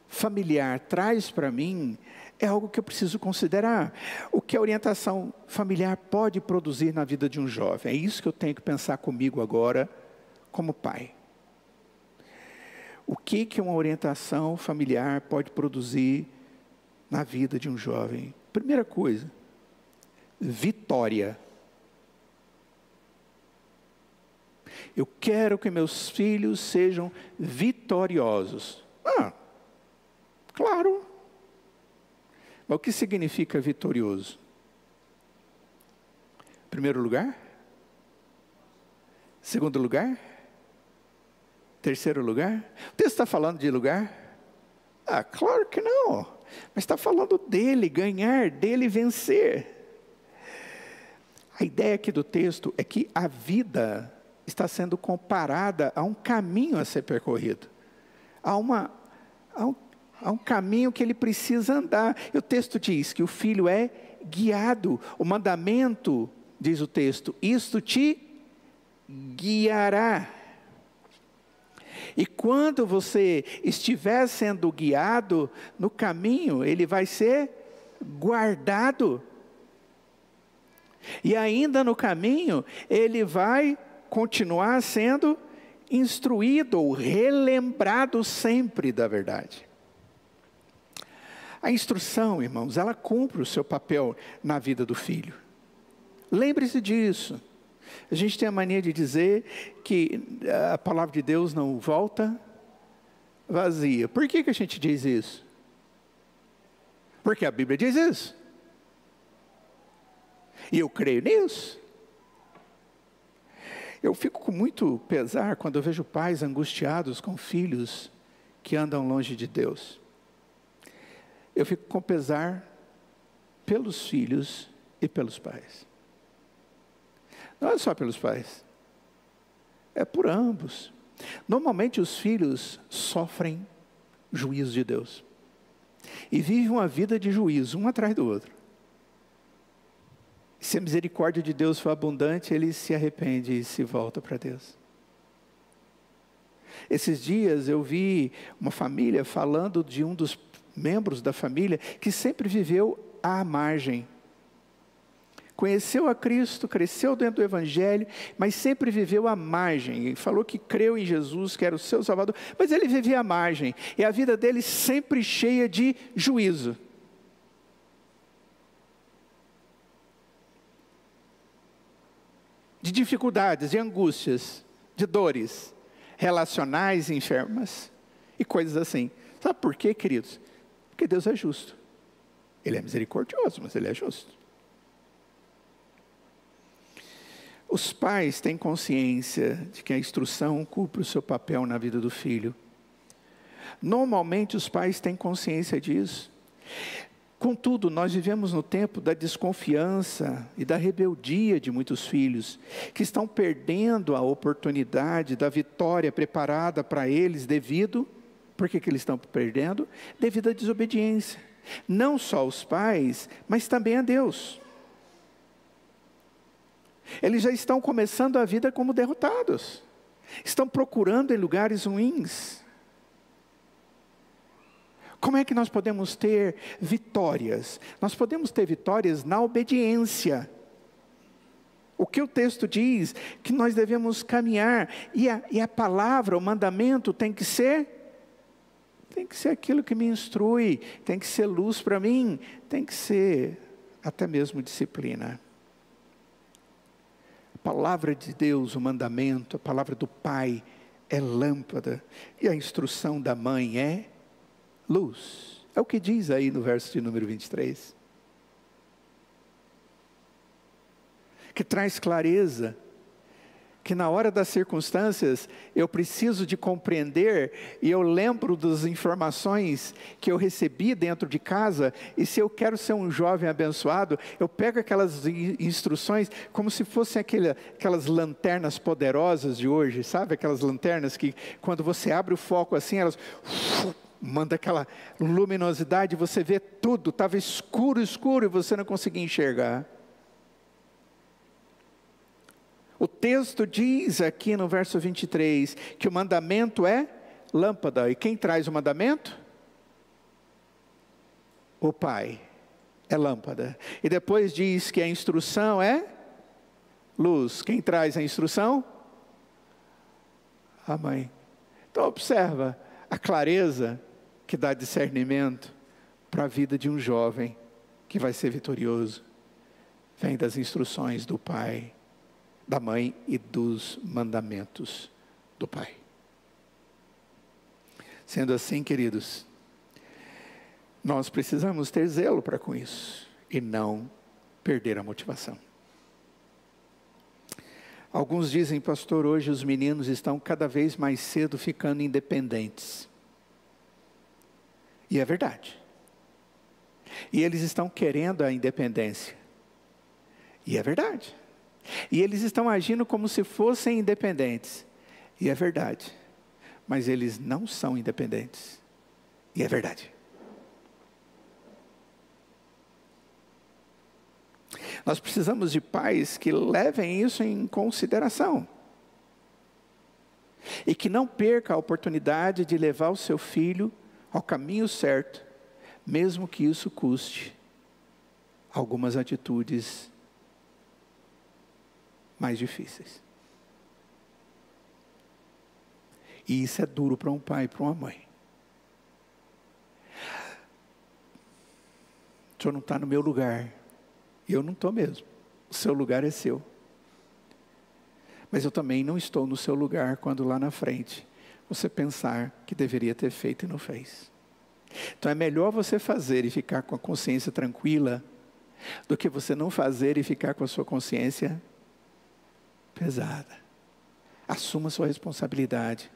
familiar traz para mim é algo que eu preciso considerar. O que a orientação familiar pode produzir na vida de um jovem. É isso que eu tenho que pensar comigo agora, como pai. O que uma orientação familiar pode produzir na vida de um jovem? Primeira coisa, vitória. Eu quero que meus filhos sejam vitoriosos. Claro. Mas o que significa vitorioso? Primeiro lugar? Segundo lugar? Terceiro lugar? O texto está falando de lugar? Claro que não. Mas está falando dele, ganhar, dele vencer. A ideia aqui do texto é que a vida está sendo comparada a um caminho a ser percorrido. Há um caminho que ele precisa andar. E o texto diz que o filho é guiado. O mandamento, diz o texto, isto te guiará. E quando você estiver sendo guiado no caminho, ele vai ser guardado. E ainda no caminho, ele vai continuar sendo instruído ou relembrado sempre da verdade. A instrução, irmãos, ela cumpre o seu papel na vida do filho. Lembre-se disso. A gente tem a mania de dizer que a palavra de Deus não volta vazia. Por que a gente diz isso? Porque a Bíblia diz isso. E eu creio nisso. Eu fico com muito pesar quando eu vejo pais angustiados com filhos que andam longe de Deus. Eu fico com pesar pelos filhos e pelos pais. Não é só pelos pais, é por ambos. Normalmente os filhos sofrem juízo de Deus e vivem uma vida de juízo, um atrás do outro. Se a misericórdia de Deus for abundante, ele se arrepende e se volta para Deus. Esses dias eu vi uma família falando de um dos membros da família que sempre viveu à margem. Conheceu a Cristo, cresceu dentro do Evangelho, mas sempre viveu à margem. Ele falou que creu em Jesus, que era o seu Salvador, mas ele vivia à margem. E a vida dele sempre cheia de juízo. De dificuldades, de angústias, de dores relacionais enfermas e coisas assim. Sabe por quê, queridos? Porque Deus é justo. Ele é misericordioso, mas Ele é justo. Os pais têm consciência de que a instrução cumpre o seu papel na vida do filho. Normalmente os pais têm consciência disso. Contudo, nós vivemos no tempo da desconfiança e da rebeldia de muitos filhos, que estão perdendo a oportunidade da vitória preparada para eles devido, por que eles estão perdendo? Devido à desobediência. Não só os pais, mas também a Deus. Eles já estão começando a vida como derrotados. Estão procurando em lugares ruins. Como é que nós podemos ter vitórias? Nós podemos ter vitórias na obediência. O que o texto diz? Que nós devemos caminhar. E a palavra, o mandamento tem que ser aquilo que me instrui. Tem que ser luz para mim. Tem que ser até mesmo disciplina. A palavra de Deus, o mandamento, a palavra do Pai é lâmpada. E a instrução da mãe é luz. É o que diz aí no verso de número 23. Que traz clareza. Que na hora das circunstâncias, eu preciso de compreender, e eu lembro das informações que eu recebi dentro de casa, e se eu quero ser um jovem abençoado, eu pego aquelas instruções, como se fossem aquelas lanternas poderosas de hoje, sabe? Aquelas lanternas que, quando você abre o foco assim, elas manda aquela luminosidade, você vê tudo, estava escuro, e você não conseguia enxergar. O texto diz aqui no verso 23, que o mandamento é lâmpada. E quem traz o mandamento? O Pai. É lâmpada. E depois diz que a instrução é luz. Quem traz a instrução? A mãe. Então observa a clareza que dá discernimento para a vida de um jovem que vai ser vitorioso. Vem das instruções do Pai, da mãe e dos mandamentos do Pai. Sendo assim, queridos, nós precisamos ter zelo para com isso e não perder a motivação. Alguns dizem, pastor, hoje os meninos estão cada vez mais cedo ficando independentes. E é verdade. E eles estão querendo a independência. E é verdade. E eles estão agindo como se fossem independentes. E é verdade. Mas eles não são independentes. E é verdade. Nós precisamos de pais que levem isso em consideração. E que não perca a oportunidade de levar o seu filho ao caminho certo, mesmo que isso custe algumas atitudes mais difíceis. E isso é duro para um pai e para uma mãe. O senhor não está no meu lugar. E eu não estou mesmo. O seu lugar é seu. Mas eu também não estou no seu lugar quando lá na frente você pensar que deveria ter feito e não fez. Então é melhor você fazer e ficar com a consciência tranquila do que você não fazer e ficar com a sua consciência pesada. Assuma a sua responsabilidade.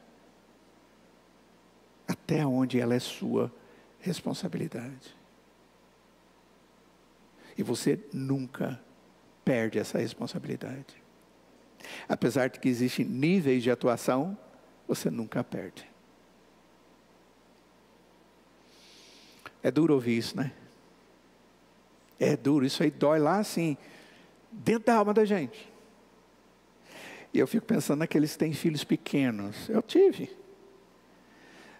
Até onde ela é sua responsabilidade. E você nunca perde essa responsabilidade. Apesar de que existem níveis de atuação, você nunca perde. É duro ouvir isso, né? É duro, isso aí dói lá assim, dentro da alma da gente. E eu fico pensando naqueles que têm filhos pequenos. Eu tive.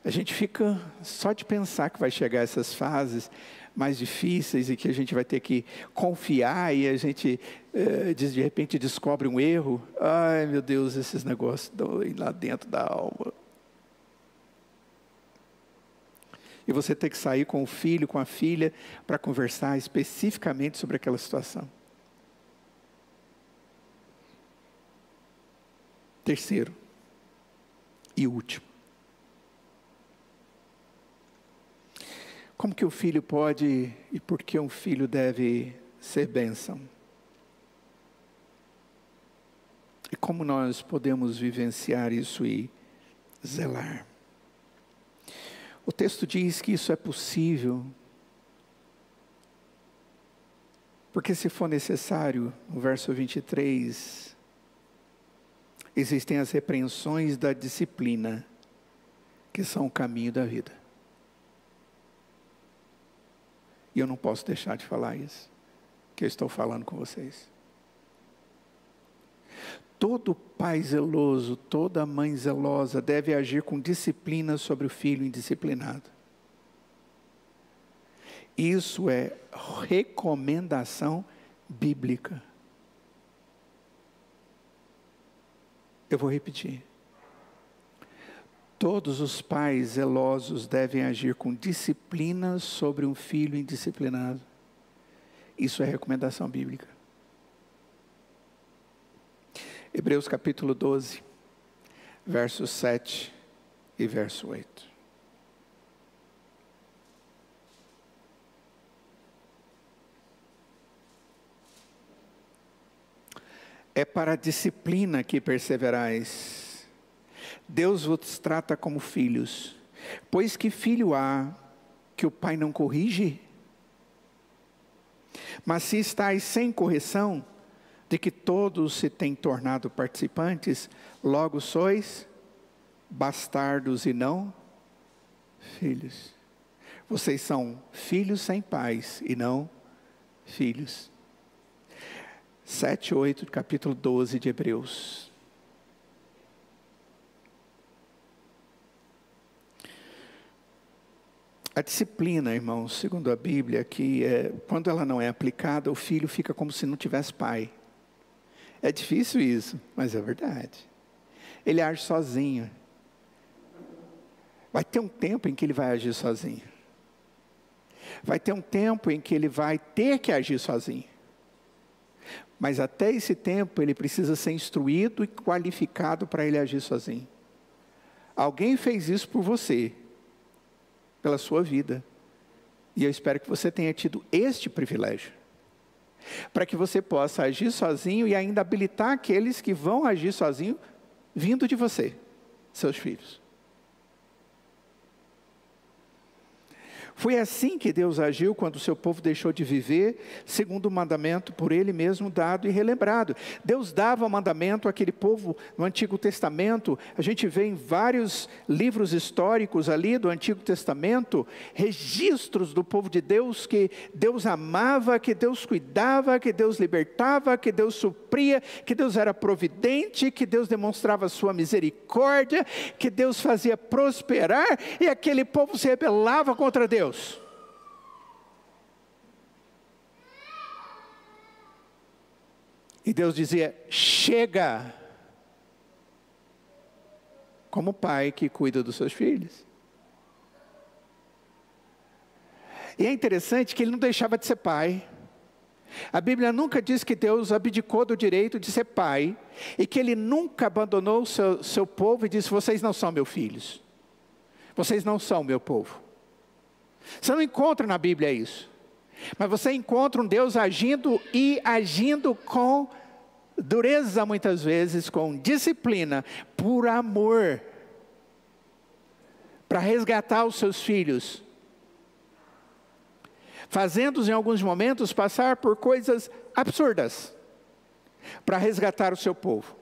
A gente fica só de pensar que vai chegar essas fases mais difíceis e que a gente vai ter que confiar e a gente de repente descobre um erro. Ai meu Deus, esses negócios doem lá dentro da alma. E você tem que sair com o filho, com a filha, para conversar especificamente sobre aquela situação. Terceiro e último. Como que o filho pode e por que um filho deve ser bênção? E como nós podemos vivenciar isso e zelar? O texto diz que isso é possível, porque se for necessário, no verso 23, existem as repreensões da disciplina, que são o caminho da vida. E eu não posso deixar de falar isso, que eu estou falando com vocês. Todo pai zeloso, toda mãe zelosa deve agir com disciplina sobre o filho indisciplinado. Isso é recomendação bíblica. Eu vou repetir. Todos os pais zelosos devem agir com disciplina sobre um filho indisciplinado. Isso é recomendação bíblica. Hebreus capítulo 12, versos 7 e verso 8. É para a disciplina que perseverais. Deus vos trata como filhos. Pois que filho há que o pai não corrige? Mas se estáis sem correção, de que todos se têm tornado participantes, logo sois bastardos e não filhos. Vocês são filhos sem pais e não filhos. 7 e 8, capítulo 12 de Hebreus. A disciplina, irmãos, segundo a Bíblia, quando ela não é aplicada, o filho fica como se não tivesse pai. É difícil isso, mas é verdade. Ele age sozinho. Vai ter um tempo em que ele vai agir sozinho. Vai ter um tempo em que ele vai ter que agir sozinho. Mas até esse tempo ele precisa ser instruído e qualificado para ele agir sozinho. Alguém fez isso por você, pela sua vida. E eu espero que você tenha tido este privilégio. Para que você possa agir sozinho e ainda habilitar aqueles que vão agir sozinho, vindo de você, seus filhos. Foi assim que Deus agiu quando o seu povo deixou de viver segundo o mandamento por Ele mesmo dado e relembrado. Deus dava o mandamento àquele povo no Antigo Testamento. A gente vê em vários livros históricos ali do Antigo Testamento, registros do povo de Deus que Deus amava, que Deus cuidava, que Deus libertava, que Deus supria, que Deus era providente, que Deus demonstrava sua misericórdia, que Deus fazia prosperar e aquele povo se rebelava contra Deus. E Deus dizia, chega, como pai que cuida dos seus filhos. E é interessante que ele não deixava de ser pai, A Bíblia nunca diz que Deus abdicou do direito de ser pai, e que Ele nunca abandonou o seu povo e disse: vocês não são meus filhos, vocês não são meu povo. Você não encontra na Bíblia isso, mas você encontra um Deus agindo com dureza muitas vezes, com disciplina, por amor, para resgatar os seus filhos, fazendo-os em alguns momentos passar por coisas absurdas, para resgatar o seu povo.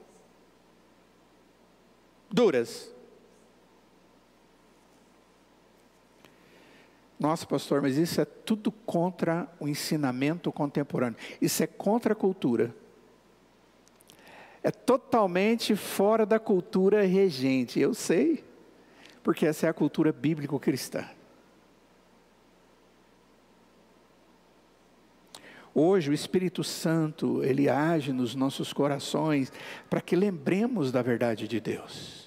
Duras. Nossa, pastor, mas isso é tudo contra o ensinamento contemporâneo. Isso é contra a cultura. É totalmente fora da cultura regente. Eu sei, porque essa é a cultura bíblico-cristã. Hoje o Espírito Santo, ele age nos nossos corações para que lembremos da verdade de Deus.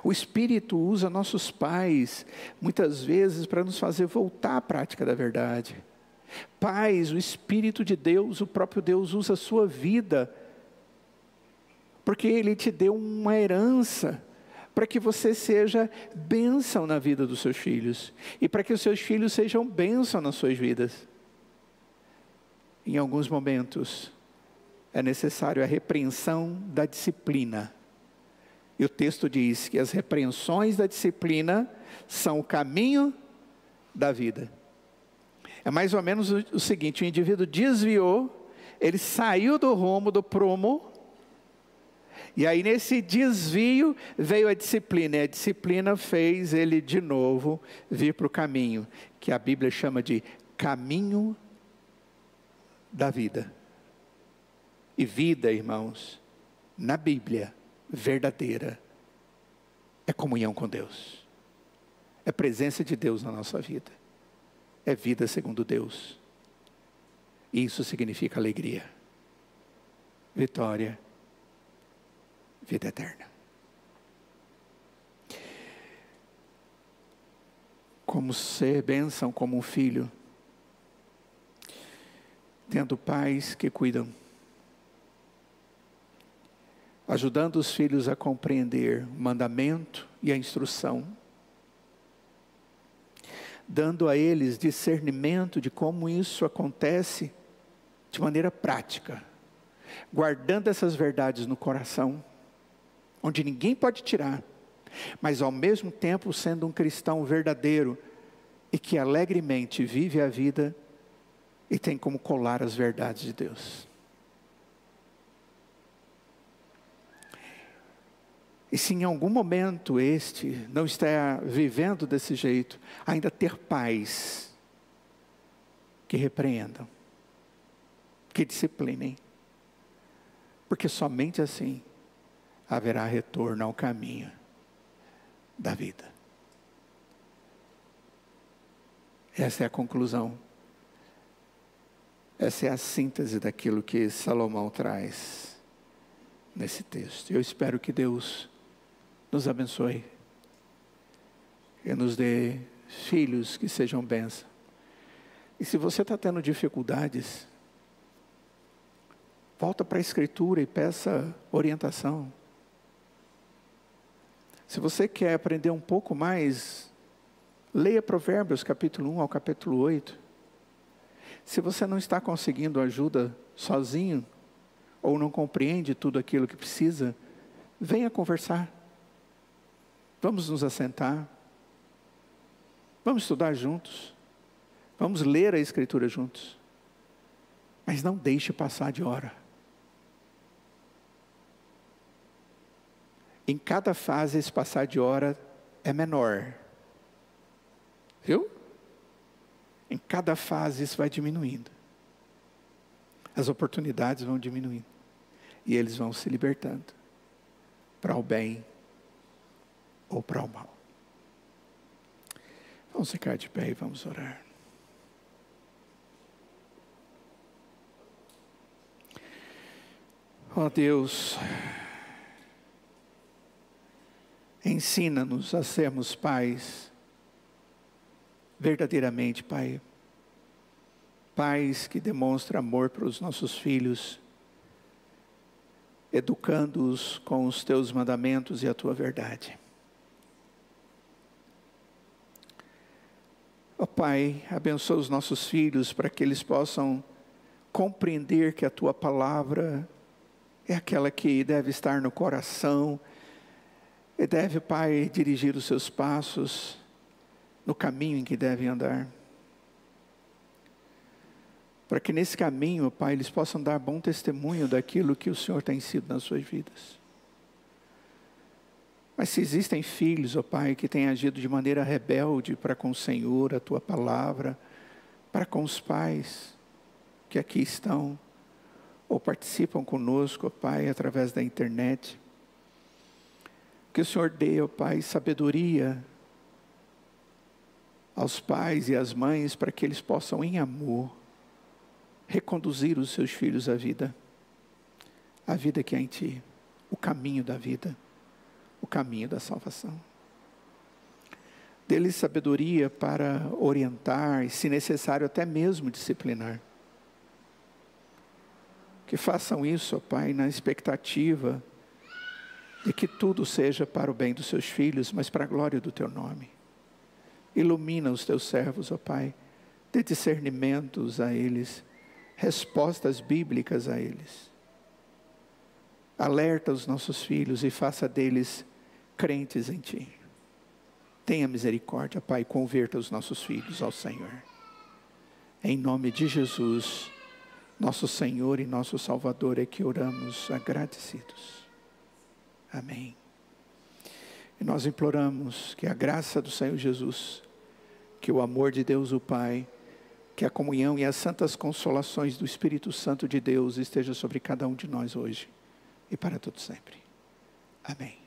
O Espírito usa nossos pais, muitas vezes, para nos fazer voltar à prática da verdade. Pais, o Espírito de Deus, o próprio Deus usa a sua vida, porque Ele te deu uma herança, para que você seja bênção na vida dos seus filhos, e para que os seus filhos sejam bênção nas suas vidas. Em alguns momentos, é necessário a repreensão da disciplina. E o texto diz que as repreensões da disciplina são o caminho da vida. É mais ou menos o seguinte: o indivíduo desviou, ele saiu do rumo, do prumo, e aí nesse desvio veio a disciplina, e a disciplina fez ele de novo vir para o caminho, que a Bíblia chama de caminho da vida. E vida, irmãos, na Bíblia, verdadeira, é comunhão com Deus, é presença de Deus na nossa vida, é vida segundo Deus. E isso significa alegria, vitória, vida eterna. Como ser bênção como um filho, tendo pais que cuidam, ajudando os filhos a compreender o mandamento e a instrução, dando a eles discernimento de como isso acontece de maneira prática, guardando essas verdades no coração, onde ninguém pode tirar, mas ao mesmo tempo sendo um cristão verdadeiro e que alegremente vive a vida e tem como colar as verdades de Deus. E se em algum momento não está vivendo desse jeito, ainda ter pais que repreendam, que disciplinem, porque somente assim haverá retorno ao caminho da vida. Essa é a conclusão. Essa é a síntese daquilo que Salomão traz nesse texto. Eu espero que Deus nos abençoe e nos dê filhos que sejam bênção. E se você está tendo dificuldades, volta para a Escritura e peça orientação. Se você quer aprender um pouco mais, leia Provérbios capítulo 1 ao capítulo 8. Se você não está conseguindo ajuda sozinho, ou não compreende tudo aquilo que precisa, venha conversar. Vamos nos assentar. Vamos estudar juntos. Vamos ler a Escritura juntos. Mas não deixe passar de hora. Em cada fase, esse passar de hora é menor. Viu? Em cada fase isso vai diminuindo. As oportunidades vão diminuindo. E eles vão se libertando. Para o bem ou para o mal. Vamos ficar de pé e vamos orar. Ó Deus, ensina-nos a sermos pais, verdadeiramente, Pai, Pais que demonstram amor para os nossos filhos, educando-os com os teus mandamentos e a tua verdade. Ó Pai, abençoa os nossos filhos para que eles possam compreender que a tua palavra é aquela que deve estar no coração e deve, Pai, dirigir os seus passos no caminho em que devem andar. Para que nesse caminho, Pai, eles possam dar bom testemunho daquilo que o Senhor tem sido nas suas vidas. Mas se existem filhos, ó Pai, que têm agido de maneira rebelde para com o Senhor, a tua palavra, para com os pais que aqui estão, ou participam conosco, ó Pai, através da internet, que o Senhor dê, ó Pai, sabedoria aos pais e às mães, para que eles possam, em amor, reconduzir os seus filhos à vida. A vida que há em Ti, o caminho da vida, o caminho da salvação. Dê-lhes sabedoria para orientar e, se necessário, até mesmo disciplinar. Que façam isso, ó Pai, na expectativa de que tudo seja para o bem dos seus filhos, mas para a glória do Teu nome. Ilumina os Teus servos, ó Pai, dê discernimentos a eles, respostas bíblicas a eles. Alerta os nossos filhos e faça deles crentes em Ti. Tenha misericórdia, Pai, converta os nossos filhos ao Senhor. Em nome de Jesus, nosso Senhor e nosso Salvador, é que oramos agradecidos. Amém. E nós imploramos que a graça do Senhor Jesus, que o amor de Deus o Pai, que a comunhão e as santas consolações do Espírito Santo de Deus esteja sobre cada um de nós hoje e para todo sempre. Amém.